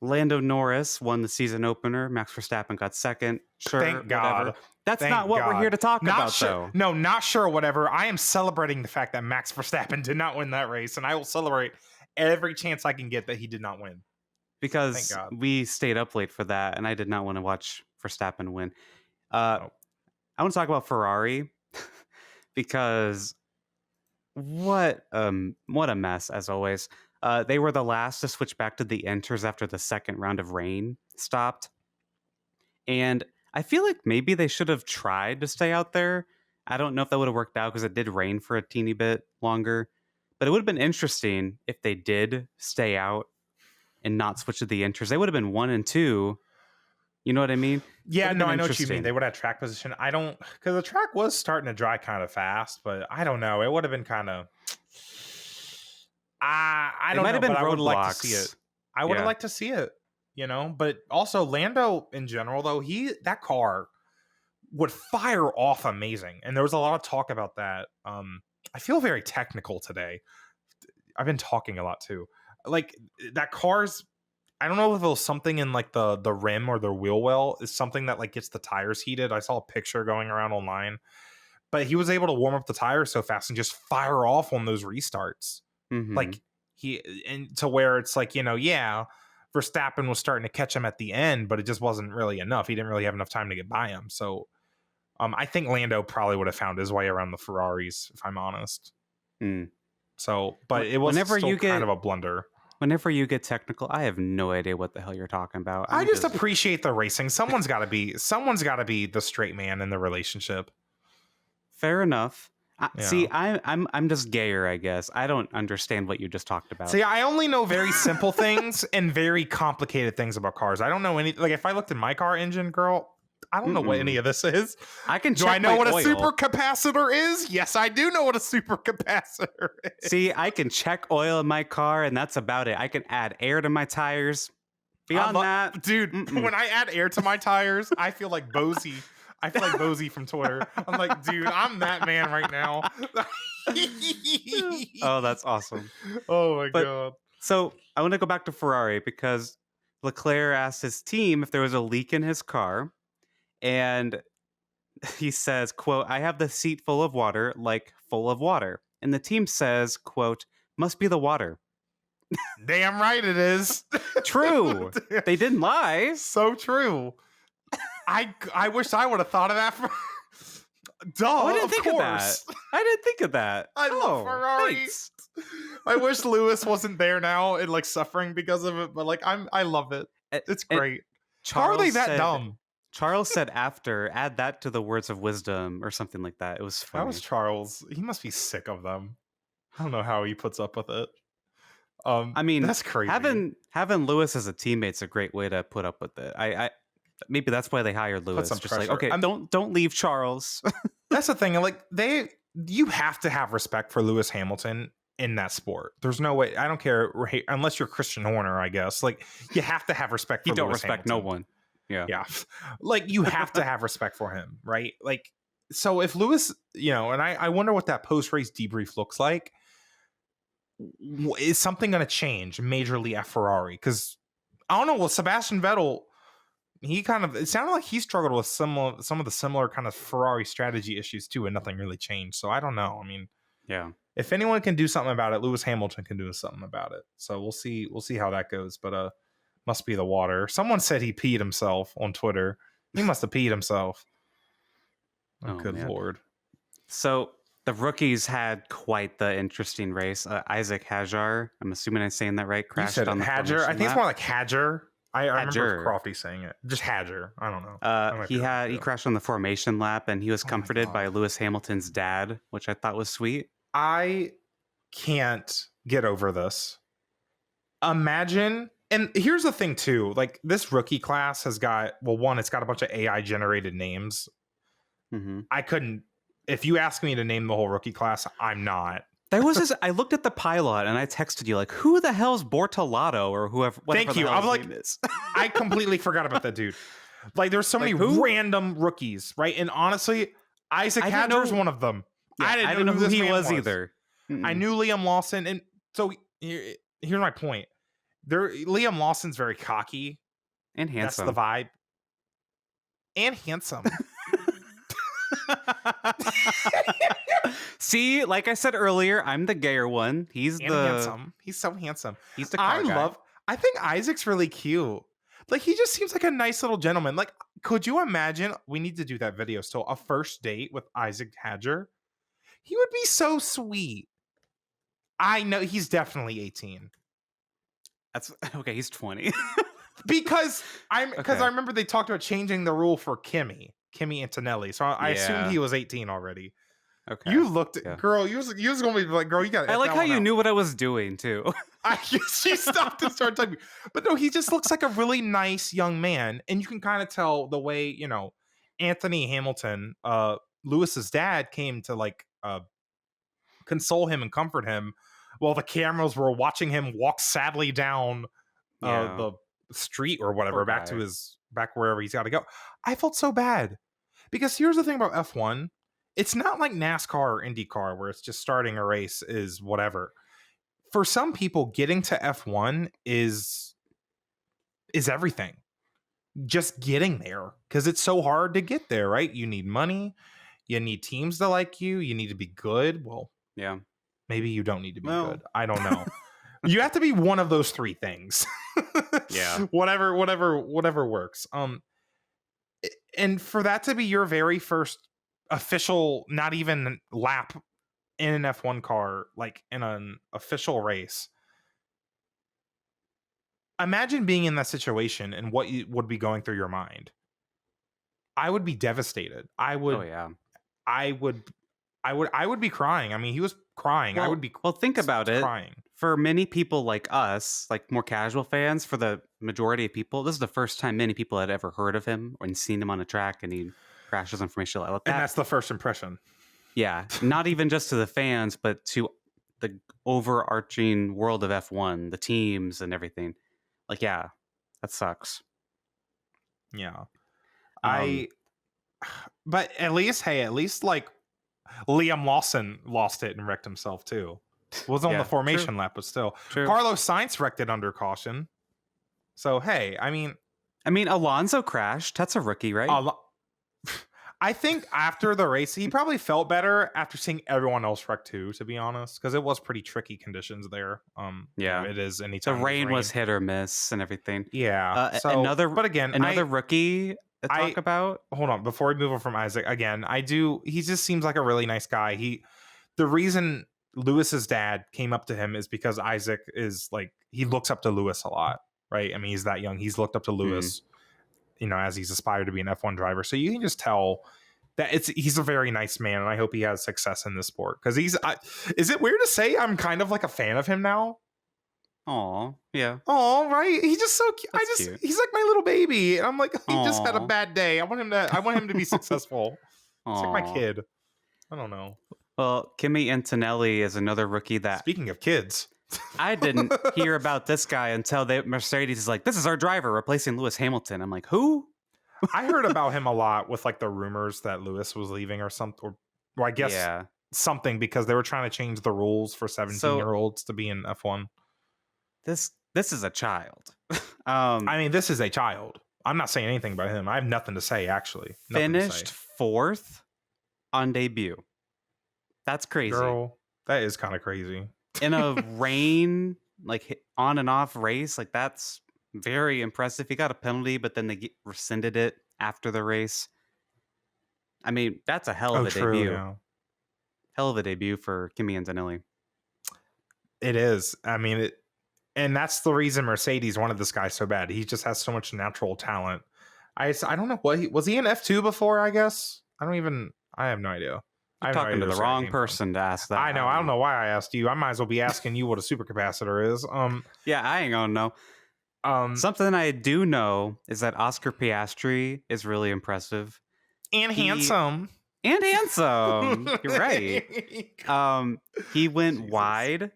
Lando Norris won the season opener. Max Verstappen got second. Sure, Thank God. whatever. That's Thank not what we're God. here to talk Not about, sure. though. No, not sure. Whatever. I am celebrating the fact that Max Verstappen did not win that race, and I will celebrate every chance I can get that he did not win. Because we stayed up late for that, and I did not want to watch Verstappen win. I want to talk about Ferrari because what a mess, as always. They were the last to switch back to the inters after the second round of rain stopped. And I feel like maybe they should have tried to stay out there. I don't know if that would have worked out because it did rain for a teeny bit longer. But it would have been interesting if they did stay out and not switch to the inters. They would have been 1 and 2. You know what I mean? Yeah, no, I know what you mean. They would have track position. I don't, because the track was starting to dry kind of fast, but I don't know. It would have been kind of. I don't know, but I would like to see it. I would have liked to see it, But also Lando in general, though, that car would fire off amazing, and there was a lot of talk about that. I feel very technical today. I've been talking a lot too. Like that car's. I don't know if it was something in like the rim or the wheel well is something that like gets the tires heated. I saw a picture going around online, but he was able to warm up the tires so fast and just fire off on those restarts. Mm-hmm. Like and to where it's like, Verstappen was starting to catch him at the end, but it just wasn't really enough. He didn't really have enough time to get by him. So I think Lando probably would have found his way around the Ferraris, if I'm honest. So, but it was kind of a blunder. Whenever you get technical, I have no idea what the hell you're talking about. I just appreciate the racing. Someone's got to be the straight man in the relationship. Fair enough. See, I'm just gayer, I guess. I don't understand what you just talked about. See, I only know very simple things and very complicated things about cars. I don't know any. Like, if I looked in my car engine, girl, I don't know what any of this is. I can. Do I know what a supercapacitor is? Yes, I do know what a supercapacitor is. See, I can check oil in my car, and that's about it. I can add air to my tires. Beyond that, dude, when I add air to my tires, I feel like Bozy. I feel like Bozy from Twitter. I'm like, dude, I'm that man right now. Oh, that's awesome. Oh my God. So I want to go back to Ferrari because Leclerc asked his team if there was a leak in his car. And he says, quote, "I have the seat full of water, like full of water." And the team says, quote, "Must be the water." Damn right it is. True. They didn't lie. So true. I wish I would have thought of that. Duh, I didn't of think course. of that. I didn't think of that. I love Ferrari. Thanks. I wish Lewis wasn't there now and like suffering because of it, but like I love it. It's great. How are they that dumb? Charles said after, add that to the words of wisdom or something like that. It was funny. That was Charles. He must be sick of them. I don't know how he puts up with it. I mean, that's crazy. Having Lewis as a teammate's a great way to put up with it. I maybe that's why they hired Lewis. Just pressure. like, okay, don't leave Charles. That's the thing. Like you have to have respect for Lewis Hamilton in that sport. There's no way. I don't care unless you're Christian Horner, I guess. Like you have to have respect for you don't Lewis respect Hamilton. no one. Yeah. Like you have to have respect for him, right? Like, so if Lewis, and I wonder what that post-race debrief looks like. Is something going to change majorly at Ferrari? Because I don't know. Well, Sebastian Vettel, it sounded like he struggled with some of the similar kind of Ferrari strategy issues too, and nothing really changed. So I don't know. I mean, Yeah. If anyone can do something about it, Lewis Hamilton can do something about it. So we'll see how that goes. But must be the water. Someone said he peed himself on Twitter. He must have peed himself. Oh, good man. Lord. So the rookies had quite the interesting race. Isaac Hadjar, I'm assuming I'm saying that right, crashed You said on the Hadjar. formation I think it's lap. more like Hadjar. I remember Hadjar. Crofty saying it. Just Hadjar. I don't know. He crashed on the formation lap, and he was comforted by Lewis Hamilton's dad, which I thought was sweet. I can't get over this. Imagine, and here's the thing too, like this rookie class has got, well, one, it's got a bunch of AI generated names. Mm-hmm. I couldn't, if you ask me to name the whole rookie class, I'm not. There was this, I looked at the pilot and I texted you like, who the hell's Bortolato or whoever? Thank you. I was like, I completely forgot about that dude. Like there's so many random rookies, right? And honestly, Isaac Hadjar's one of them. Yeah, I didn't know who he was either. Mm-mm. I knew Liam Lawson, and so here's my point. Liam Lawson's very cocky and handsome. That's the vibe. And handsome. See, like I said earlier, I'm the gayer one. Handsome. He's so handsome. He's the car guy. I think Isaac's really cute. Like he just seems like a nice little gentleman. Like, could you imagine? We need to do that video still. A first date with Isaac Hadjar. He would be so sweet. I know he's definitely 18. That's okay. He's 20. because I remember they talked about changing the rule for Kimi Antonelli. So I assumed he was 18 already. Okay. You looked, girl. You was gonna be like, girl, you got. I like how you knew what I was doing too. She stopped and started typing, but no, he just looks like a really nice young man, and you can kind of tell the way Anthony Hamilton, Lewis's dad, came to like console him and comfort him while the cameras were watching him walk sadly down the street or whatever back wherever he's got to go. I felt so bad because here's the thing about F1. It's not like NASCAR or IndyCar where it's just starting a race is whatever. For some people, getting to F1 is everything. Just getting there, because it's so hard to get there, right? You need money. You need teams to like you. You need to be good. Well, yeah. Maybe you don't need to be good. I don't know. You have to be one of those three things. Yeah. Whatever works. And for that to be your very first official, not even lap in an F1 car, like in an official race. Imagine being in that situation and what would be going through your mind. I would be devastated. I would. Oh yeah. I would be crying. I mean, he was crying. Well, I would be. Well, think about it. Crying. For many people like us, like more casual fans, for the majority of people, this is the first time many people had ever heard of him or seen him on a track, and he crashes on formation like that. And that's the first impression. Yeah, not even just to the fans, but to the overarching world of F1, the teams and everything. Like, yeah, that sucks. Yeah. But at least like Liam Lawson lost it and wrecked himself too. Was on the formation lap, but still. True. Carlos Sainz wrecked it under caution. So, hey, I mean, Alonso crashed. That's a rookie, right? I think after the race, he probably felt better after seeing everyone else wreck too, to be honest, because it was pretty tricky conditions there. It is anytime. The rain was hit or miss and everything. Yeah. Another rookie to talk about. Hold on, before we move on from Isaac, again, he just seems like a really nice guy. The reason Lewis's dad came up to him is because Isaac is like, he looks up to Lewis a lot, right? I mean, he's that young. He's looked up to Lewis. As he's aspired to be an F1 driver. So you can just tell that he's a very nice man, and I hope he has success in this sport. Because is it weird to say I'm kind of like a fan of him now? Aw, yeah. Oh, right. He's just so cute. He's like my little baby. And I'm like, he just had a bad day. I want him to be successful. It's like my kid. I don't know. Well, Kimi Antonelli is another rookie that... Speaking of kids... I didn't hear about this guy until Mercedes is like, this is our driver replacing Lewis Hamilton. I'm like, who? I heard about him a lot with like the rumors that Lewis was leaving or something. Or I guess something, because they were trying to change the rules for 17-year-olds to be in F1. This is a child. This is a child. I'm not saying anything about him. I have nothing to say, actually. Finished 4th on debut. That's crazy. Girl, That is kind of crazy. In a rain, like on and off race, like that's very impressive. He got a penalty, but then they rescinded it after the race. I mean, that's a hell of Oh, a true. debut. Yeah, Hell of a debut for Kimi Antonelli. it is. I mean, and that's the reason Mercedes wanted this guy so bad. He just has so much natural talent. I don't know what was he in F2 before, I guess? I have no idea. I You're have no talking idea to the this guy wrong came from. person to ask that. I know. I don't know why I asked you. I might as well be asking you what a supercapacitor is. Yeah, I ain't gonna know. Something I do know is that Oscar Piastri is really impressive. And handsome. And handsome. You're right. He went Jesus. wide.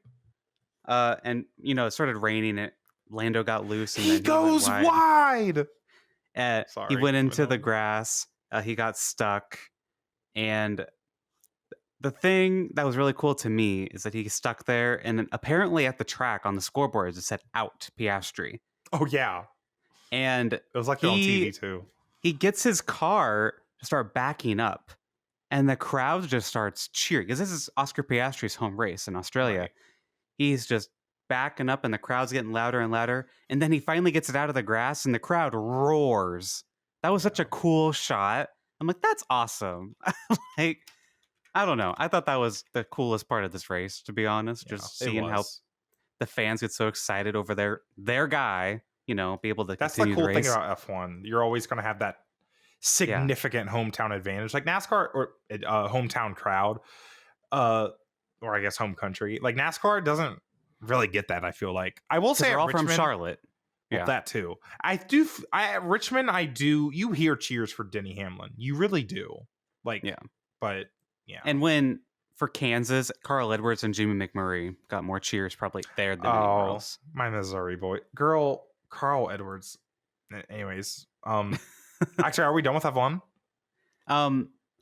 And it started raining. Lando got loose. And He then goes went wide. wide. He went into the grass. He got stuck. And the thing that was really cool to me is that he stuck there. And then apparently at the track on the scoreboards, it said out Piastri. Oh, yeah. And it was like on TV, too. He gets his car to start backing up. And the crowd just starts cheering. Because this is Oscar Piastri's home race in Australia. Right. He's just backing up and the crowd's getting louder and louder. And then he finally gets it out of the grass and the crowd roars. That was such a cool shot. I'm like, that's awesome. Like, I don't know. I thought that was the coolest part of this race, to be honest. Yeah, just seeing how the fans get so excited over their guy, be able to That's the continue cool the race. thing about F1. You're always going to have that significant hometown advantage. Like NASCAR or hometown crowd, or I guess home country. Like NASCAR doesn't really get that, I feel like. I will say they're all Richmond, from Charlotte. Well, Yeah. that too. At Richmond, you hear cheers for Denny Hamlin. You really do. Like, Yeah. But yeah. And for Kansas, Carl Edwards and Jimmy McMurray got more cheers probably there than anywhere else. My Missouri boy. Girl, Carl Edwards. Anyways, actually, are we done with F1? I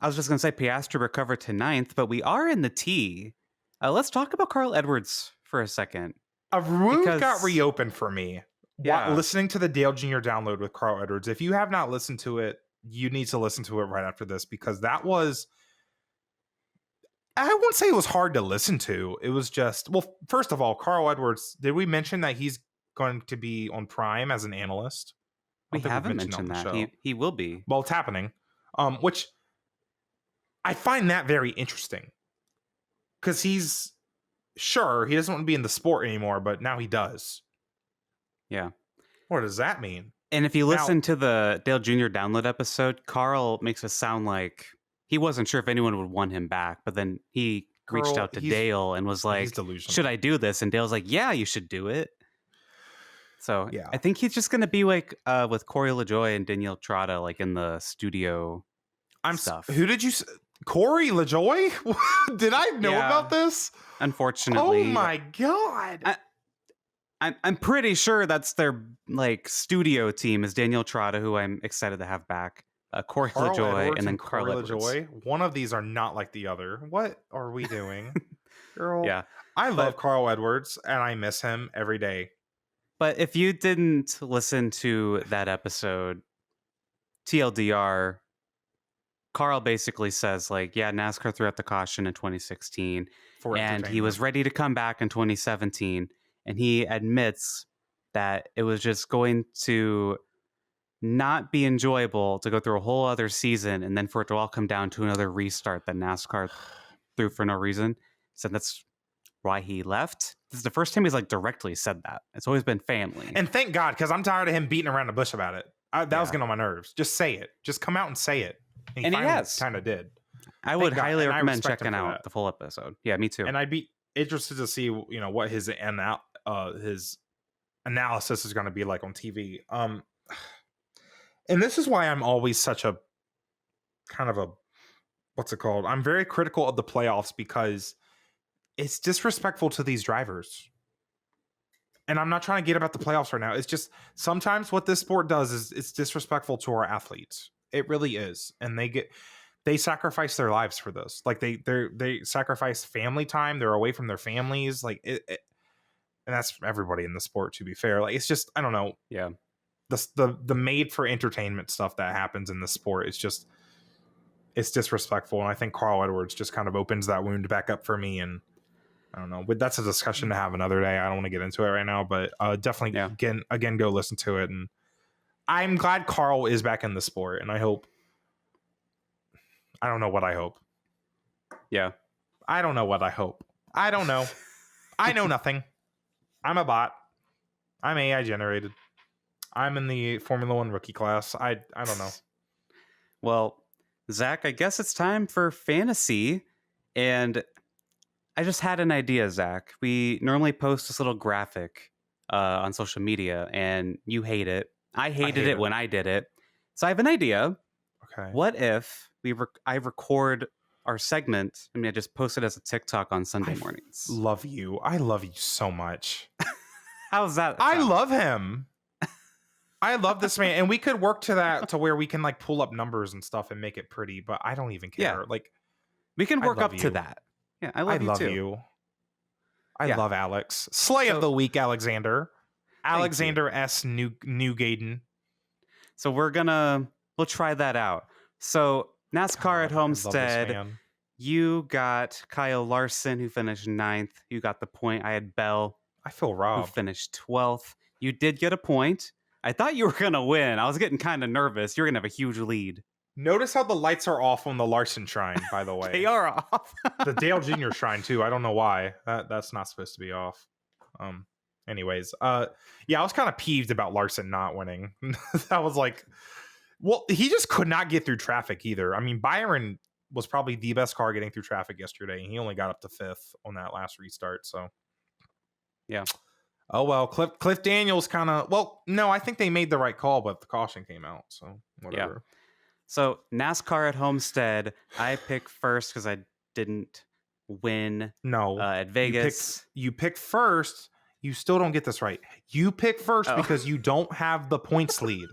was just going to say Piastri recovered to 9th, but we are in the T. Let's talk about Carl Edwards for a second. A room got reopened for me. Yeah. Listening to the Dale Jr. download with Carl Edwards. If you have not listened to it, you need to listen to it right after this, because that was, I wouldn't say it was hard to listen to. It was just, well, first of all, Carl Edwards, did we mention that he's going to be on Prime as an analyst? We haven't mentioned that. He will be. Well, it's happening. Which I find that very interesting, because he doesn't want to be in the sport anymore, but now he does. Yeah. What does that mean? And if you listen to the Dale Jr. download episode, Carl makes it sound like he wasn't sure if anyone would want him back, but then he reached out to Dale and was like, should I do this? And Dale's like, yeah, you should do it. So yeah. I think he's just going to be like with Corey LaJoie and Danielle Trotta, like in the studio stuff. Who did you say? Corey LaJoie? Did I know about this? Unfortunately. Oh my God. I'm pretty sure that's their like studio team is Danielle Trotta, who I'm excited to have back. Corey LaJoie and then Carl Edwards. One of these are not like the other. What are we doing? Girl. Yeah. I love Carl Edwards and I miss him every day. But if you didn't listen to that episode, TLDR, Carl basically says like, yeah, NASCAR threw out the caution in 2016 and he was ready to come back in 2017. And he admits that it was just going to not be enjoyable to go through a whole other season and then for it to all come down to another restart that NASCAR threw for no reason. So that's why he left. This is the first time he's like directly said that. It's always been family. And thank God, because I'm tired of him beating around the bush about it. That was getting on my nerves. Just say it. Just come out and say it. And he has. Kind of did. I would highly recommend checking out the full episode. Yeah, me too. And I'd be interested to see, what his analysis is going to be like on TV. And this is why I'm always such a kind of a, what's it called? I'm very critical of the playoffs because it's disrespectful to these drivers. And I'm not trying to get about the playoffs right now. It's just sometimes what this sport does is it's disrespectful to our athletes. It really is. And they sacrifice their lives for this. Like they sacrifice family time. They're away from their families. Like and that's everybody in the sport, to be fair. Like it's just, I don't know. Yeah. The made for entertainment stuff that happens in the sport is just, it's disrespectful. And I think Carl Edwards just kind of opens that wound back up for me. And I don't know, but that's a discussion to have another day. I don't want to get into it right now, but definitely again go listen to it. And I'm glad Carl is back in the sport, and I don't know what I hope. Yeah. I don't know what I hope. I don't know. I know nothing. I'm a bot. I'm AI generated. I'm in the Formula One rookie class. I don't know. Well, Zach, I guess it's time for fantasy. And I just had an idea, Zach. We normally post this little graphic on social media, and you hate it. I hated it when I did it. So I have an idea. Okay. What if I record our segment? I mean, I just post it as a TikTok on Sunday mornings. Love you. I love you so much. How's that sound? I love him. I love this man, and we could work to that to where we can like pull up numbers and stuff and make it pretty. But I don't even care. Yeah. Like, we can work up to that. Yeah, I love you too. I love Alex. Slay of the week, Alexander. Alexander S. Newgaden. So we'll try that out. So NASCAR at Homestead, you got Kyle Larson, who finished 9th. You got the point. I had Bell. I feel robbed. Who finished 12th. You did get a point. I thought you were going to win. I was getting kind of nervous. You're going to have a huge lead. Notice how the lights are off on the Larson shrine, by the way. They are off. The Dale Jr. shrine, too. I don't know why. That's not supposed to be off. Anyways, I was kind of peeved about Larson not winning. That was like, well, he just could not get through traffic either. I mean, Byron was probably the best car getting through traffic yesterday. He only got up to 5th on that last restart. So, yeah. Oh, well, Cliff Daniels kind of, no, I think they made the right call, but the caution came out. So, whatever. Yeah. So, NASCAR at Homestead, I picked first because I didn't win at Vegas. You pick first. You still don't get this right. You pick first because you don't have the points lead.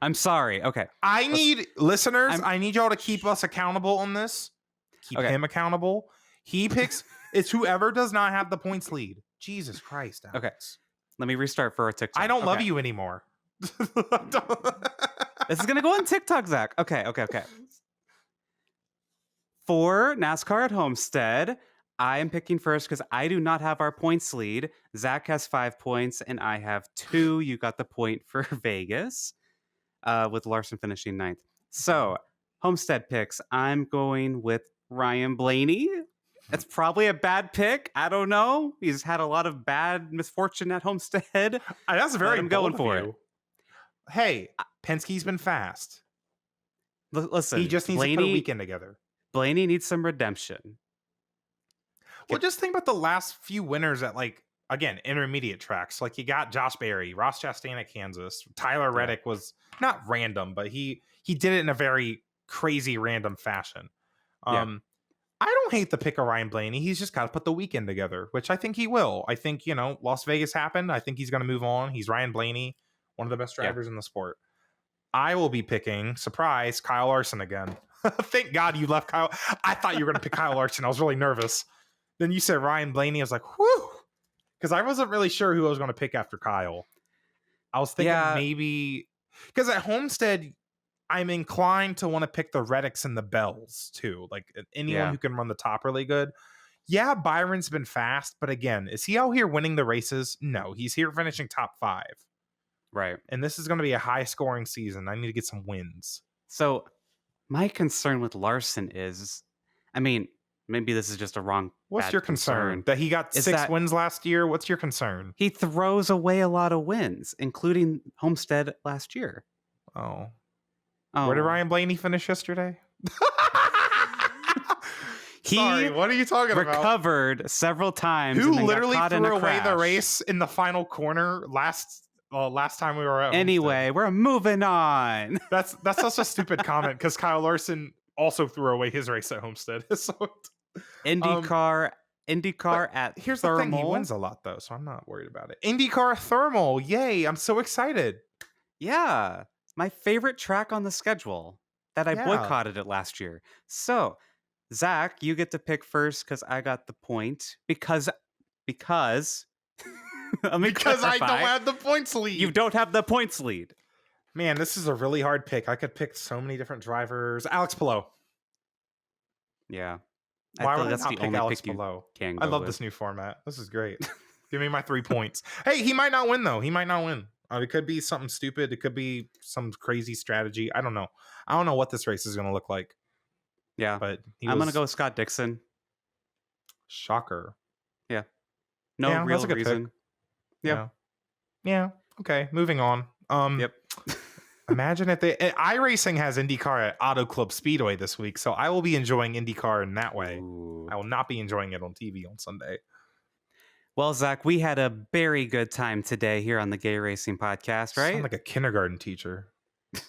I'm sorry. Okay. I need y'all to keep us accountable on this. Keep him accountable. He picks. It's whoever does not have the points lead. Jesus Christ. Alex. Okay. Let me restart for a TikTok. I don't love you anymore. This is going to go on TikTok, Zach. Okay. For NASCAR at Homestead, I am picking first because I do not have our points lead. Zach has 5 points and I have 2. You got the point for Vegas, with Larson finishing 9th. So, Homestead picks. I'm going with Ryan Blaney. That's probably a bad pick. I don't know. He's had a lot of bad misfortune at Homestead. That's very I'm going for it. Hey, Penske's been fast. Listen, he just needs to put a weekend together. Blaney needs some redemption. Well, just think about the last few winners at, like, again, intermediate tracks. Like, you got Josh Berry, Ross Chastain at Kansas. Tyler Reddick was not random, but he did it in a very crazy random fashion. I don't hate the pick of Ryan Blaney. He's just got to put the weekend together, which I think he will. I think, Las Vegas happened. I think he's going to move on. He's Ryan Blaney, one of the best drivers in the sport. I will be picking, surprise, Kyle Larson again. Thank God you left Kyle. I thought you were going to pick Kyle Larson. I was really nervous. Then you said Ryan Blaney. I was like, whew. Because I wasn't really sure who I was going to pick after Kyle. I was thinking maybe... Because at Homestead, I'm inclined to want to pick the Reddicks and the Bells, too. Like, anyone who can run the top really good. Yeah, Byron's been fast. But again, is he out here winning the races? No, he's here finishing top 5. Right. And this is going to be a high-scoring season. I need to get some wins. So, my concern with Larson is... I mean... Maybe this is just a wrong. What's your concern? That he got 6 wins last year? What's your concern? He throws away a lot of wins, including Homestead last year. Oh. Where did Ryan Blaney finish yesterday? Sorry, what are you talking about? Recovered several times. Who literally threw away the race in the final corner last time we were at Anyway, Homestead. We're moving on. That's such a stupid comment because Kyle Larson also threw away his race at Homestead. So IndyCar at here's Thermal. The thing, he wins a lot though, so I'm not worried about it. IndyCar Thermal, yay! I'm so excited. Yeah, my favorite track on the schedule that I boycotted it last year. So, Zach, you get to pick first because I got the point. Because let me clarify. I don't have the points lead. You don't have the points lead. Man, this is a really hard pick. I could pick so many different drivers. Alex Palou. Yeah. I Why feel would I like that's not the pick only Alex pick you Below? can I go love with. this new format. This is great. Give me my 3 points. Hey, he might not win though. He might not win. It could be something stupid. It could be some crazy strategy. I don't know. I don't know what this race is going to look like. Yeah. But he I'm going to was go with Scott Dixon. shocker. Yeah. No Yeah, that's real a good reason. pick. Yeah. Yeah. Okay, moving on. Yep. Imagine if iRacing has IndyCar at Auto Club Speedway this week, so I will be enjoying IndyCar in that way. Ooh. I will not be enjoying it on TV on Sunday. Well, Zach, we had a very good time today here on the Gay Racing Podcast, right? Sound like a kindergarten teacher.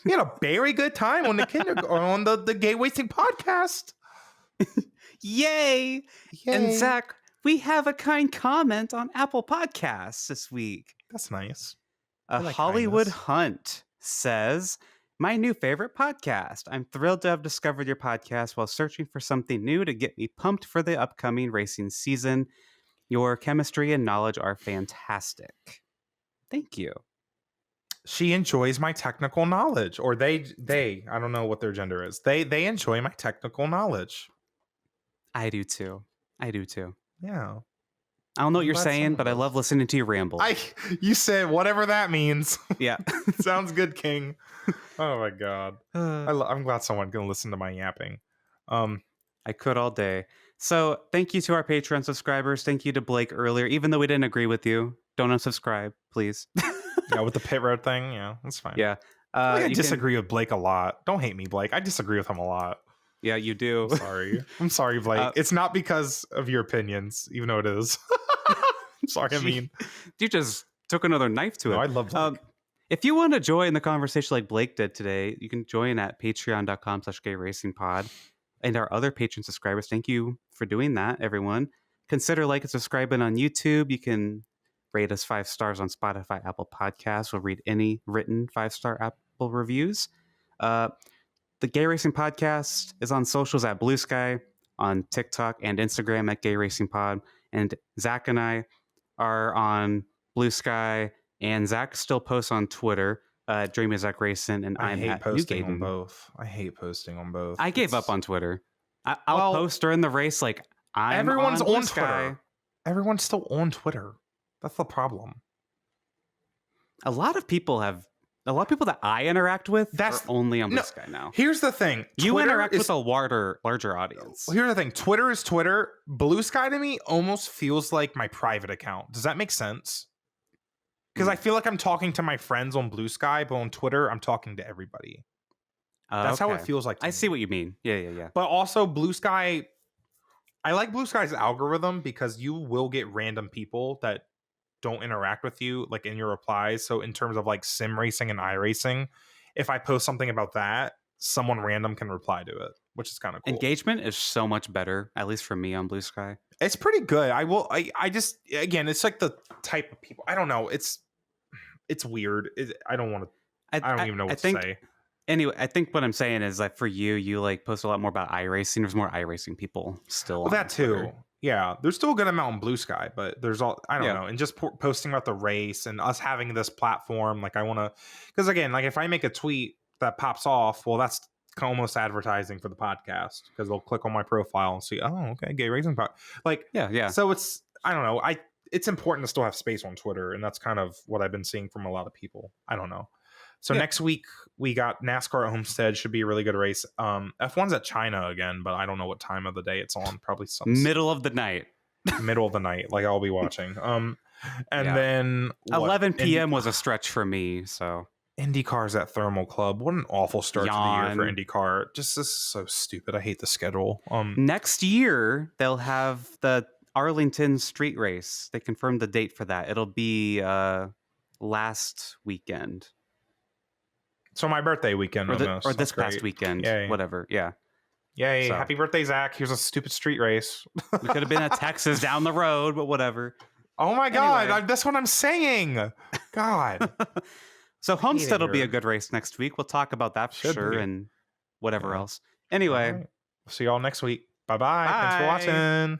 We had a very good time on the Gay Racing Podcast. Yay! Yay! And Zach, we have a kind comment on Apple Podcasts this week. That's nice. A like Hollywood kindness. Hunt says, "My new favorite podcast. I'm thrilled to have discovered your podcast while searching for something new to get me pumped for the upcoming racing season. Your chemistry and knowledge are fantastic." Thank you. She enjoys my technical knowledge, or they I don't know what their gender is. They enjoy my technical knowledge. I do too. Yeah. I don't know what I'm you're glad saying, someone but I does. love listening to you ramble. You said whatever that means. Yeah. Sounds good, King. Oh my god. I'm glad someone can listen to my yapping. I could all day. So thank you to our Patreon subscribers. Thank you to Blake earlier. Even though we didn't agree with you, don't unsubscribe, please. Yeah, with the pit road thing, yeah, that's fine. Yeah. I disagree with Blake a lot. Don't hate me, Blake. I disagree with him a lot. Yeah, you do. I'm sorry, Blake. It's not because of your opinions, even though it is. I'm sorry, I mean. You just took another knife to it. No, I love Blake. If you want to join the conversation like Blake did today, you can join at patreon.com/gayracingpod. And our other Patreon subscribers, thank you for doing that, everyone. Consider like and subscribing on YouTube. You can rate us 5 stars on Spotify, Apple Podcasts. We'll read any written 5-star Apple reviews. The Gay Racing Podcast is on socials at Blue Sky, on TikTok and Instagram at Gay Racing Pod. And Zach and I are on Blue Sky, and Zach still posts on Twitter. Dream of Zack Racing, and I I'm hate at posting Newgaden. on both. I hate posting on both. I gave up on Twitter. I'll post during the race like everyone's on on Sky. Twitter. Everyone's still on Twitter. That's the problem. A lot of people that I interact with are only on Blue Sky now. Here's the thing. You Twitter interact with a larger audience. Here's the thing. Twitter is Twitter. Blue Sky to me almost feels like my private account. Does that make sense? Because I feel like I'm talking to my friends on Blue Sky, but on Twitter, I'm talking to everybody. That's how it feels like to I me. see what you mean. Yeah. But also, Blue Sky, I like Blue Sky's algorithm because you will get random people that don't interact with you like in your replies. So in terms of like sim racing and iRacing, if I post something about that, someone random can reply to it, which is kind of cool. Engagement is so much better, at least for me on Blue Sky. It's pretty good. I just, again, it's like the type of people. I don't know. It's weird. I don't want to. I don't even know what to say. Anyway, I think what I'm saying is that for you like post a lot more about iRacing. There's more iRacing people still. Well, that too. Twitter. Yeah, there's still a good amount on Blue Sky, but there's all I don't know, and just posting about the race and us having this platform. Like I want to, because again, like if I make a tweet that pops off, well, that's almost advertising for the podcast because they'll click on my profile and see, oh, okay, Gay Racing Pod. Like, yeah. So it's I don't know. It's important to still have space on Twitter, and that's kind of what I've been seeing from a lot of people. I don't know. So next week we got NASCAR at Homestead. Should be a really good race. F1's at China again, but I don't know what time of the day it's on. Probably some middle of the night. Middle of the night, like I'll be watching. Then 11 p.m. was a stretch for me. So IndyCar's at Thermal Club. What an awful start to the year for IndyCar. Just this is so stupid. I hate the schedule. Next year they'll have the Arlington Street Race. They confirmed the date for that. It'll be last weekend. So my birthday weekend, or this past weekend, whatever. Yeah. Yay! So. Happy birthday, Zach! Here's a stupid street race. We could have been at Texas down the road, but whatever. Oh my God! That's what I'm saying. God. So Homestead will be a good race next week. We'll talk about that for sure, and whatever else. Anyway, see y'all next week. Bye-bye. Thanks for watching.